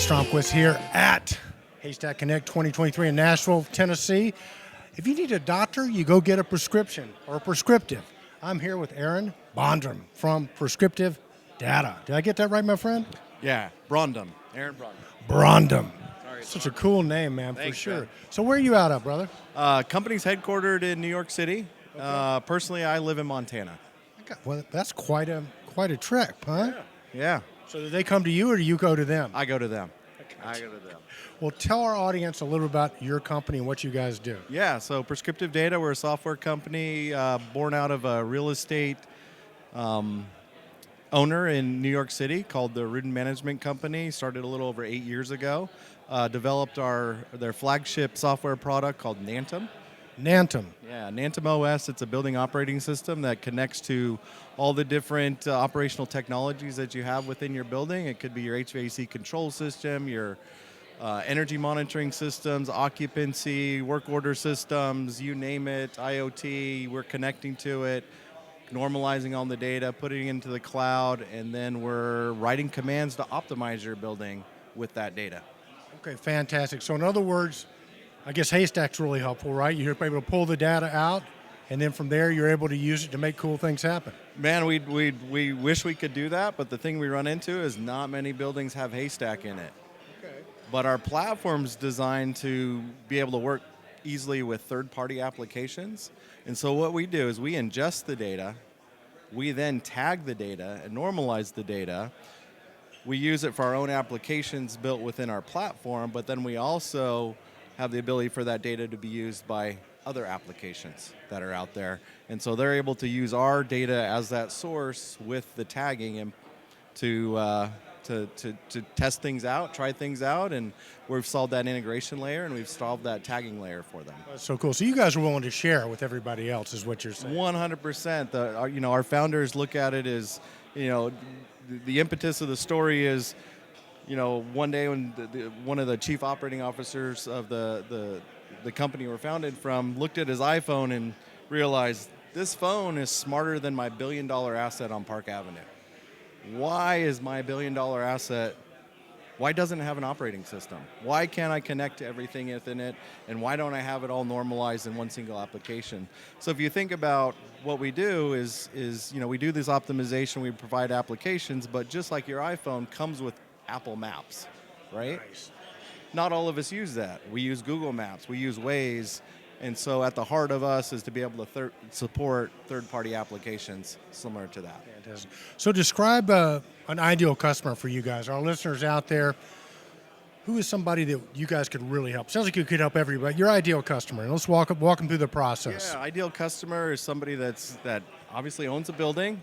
Stromquist here at Haystack Connect 2023 in Nashville, Tennessee. If you need a doctor, you go get a prescription or a prescriptive. I'm here with Aaron Bondrum from Prescriptive Data. Did I get that right, my friend? Yeah, Brondum. Aaron Brondum. Brondum. Sorry, Such a cool name, man, Thanks, for sure. man. So where are you out of, brother? Company's headquartered in New York City. Okay. Personally, I live in Montana. Well, that's quite a trek, huh? Yeah, So do they come to you or do you go to them? I go to them. I go to them. Well, tell our audience a little about your company and what you guys do. Yeah, so Prescriptive Data, we're a software company born out of a real estate owner in New York City called the Rudin Management Company. Started a little over 8 years ago. Developed their flagship software product called Nantum. Nantum. Yeah, Nantum OS, it's a building operating system that connects to all the different operational technologies that you have within your building. It could be your HVAC control system, your energy monitoring systems, occupancy, work order systems, you name it, IoT. We're connecting to it, normalizing all the data, putting it into the cloud, and then we're writing commands to optimize your building with that data. Okay, fantastic. So in other words, I guess Haystack's really helpful, right? You're able to pull the data out, and then from there you're able to use it to make cool things happen. Man, we wish we could do that, but the thing we run into is not many buildings have Haystack in it. Okay. But our platform's designed to be able to work easily with third-party applications. And so what we do is we ingest the data, we then tag the data and normalize the data. We use it for our own applications built within our platform, but then we also have the ability for that data to be used by other applications that are out there. And so they're able to use our data as that source with the tagging and to test things out, try things out, and we've solved that integration layer and we've solved that tagging layer for them. That's so cool. So you guys are willing to share with everybody else is what you're saying. 100%. Our founders look at it as, the impetus of the story is, one day when one of the chief operating officers of the company we're founded from looked at his iPhone and realized this phone is smarter than my $1 billion asset on Park Avenue. Why is my $1 billion asset, why doesn't it have an operating system? Why can't I connect to everything within it? And why don't I have it all normalized in one single application? So if you think about what we do is we do this optimization, we provide applications, but just like your iPhone comes with Apple Maps, right? Nice. Not all of us use that. We use Google Maps, we use Waze, and so at the heart of us is to be able to support third-party applications similar to that. Fantastic. So describe an ideal customer for you guys. Our listeners out there, who is somebody that you guys could really help? Sounds like you could help everybody. Your ideal customer. Let's walk them through the process. Yeah, ideal customer is somebody that obviously owns a building.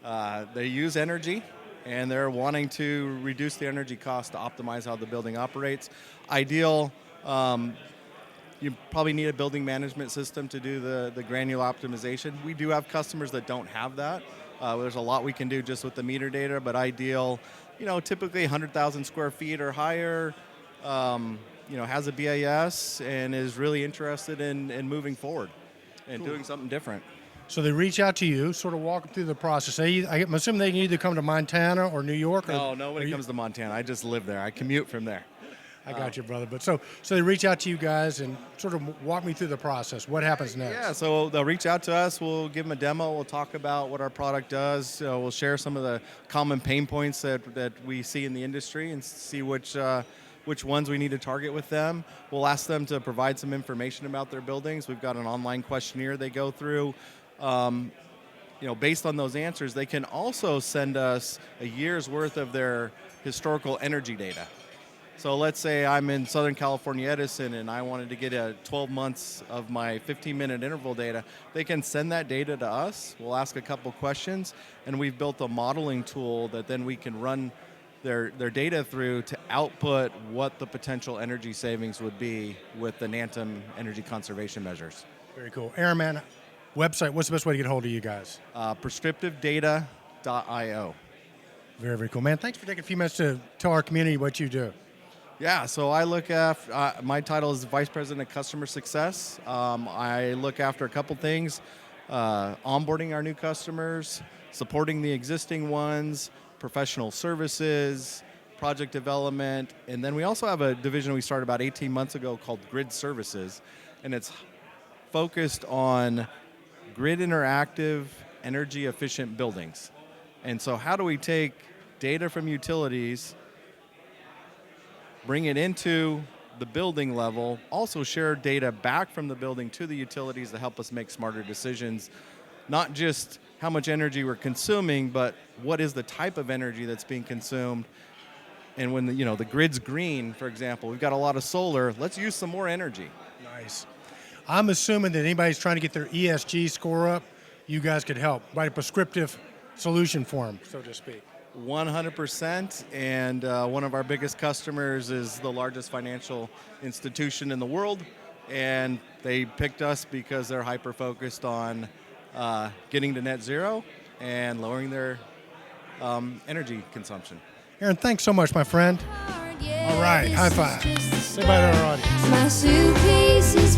Yeah. They use energy, and they're wanting to reduce the energy cost to optimize how the building operates. Ideal, you probably need a building management system to do the granular optimization. We do have customers that don't have that. There's a lot we can do just with the meter data, but ideal, typically 100,000 square feet or higher, has a BAS and is really interested in moving forward and doing something different. So they reach out to you, sort of walk them through the process. I'm assuming they can either come to Montana or New York. No, nobody comes to Montana. I just live there. I commute from there. I got you, brother. But so they reach out to you guys and sort of walk me through the process. What happens next? Yeah, so they'll reach out to us. We'll give them a demo. We'll talk about what our product does. We'll share some of the common pain points that we see in the industry and see which ones we need to target with them. We'll ask them to provide some information about their buildings. We've got an online questionnaire they go through. Based on those answers, they can also send us a year's worth of their historical energy data. So let's say I'm in Southern California, Edison, and I wanted to get 12 months of my 15-minute interval data. They can send that data to us. We'll ask a couple questions, and we've built a modeling tool that then we can run their data through to output what the potential energy savings would be with the Nantum energy conservation measures. Very cool. Aaron, man, website, what's the best way to get a hold of you guys? Prescriptivedata.io. Very, very cool. Man, thanks for taking a few minutes to tell our community what you do. Yeah, so I look after, my title is Vice President of Customer Success. I look after a couple things, onboarding our new customers, supporting the existing ones, professional services, project development, and then we also have a division we started about 18 months ago called Grid Services, and it's focused on grid interactive, energy efficient buildings. And so how do we take data from utilities, bring it into the building level, also share data back from the building to the utilities to help us make smarter decisions, not just how much energy we're consuming, but what is the type of energy that's being consumed. And when the grid's green, for example, we've got a lot of solar, let's use some more energy. Nice. I'm assuming that anybody's trying to get their ESG score up, you guys could help. Write a prescriptive solution for them, so to speak. 100%, and one of our biggest customers is the largest financial institution in the world, and they picked us because they're hyper-focused on getting to net zero and lowering their energy consumption. Aaron, thanks so much, my friend. All right, high five. Say bye to our audience. My suitcase is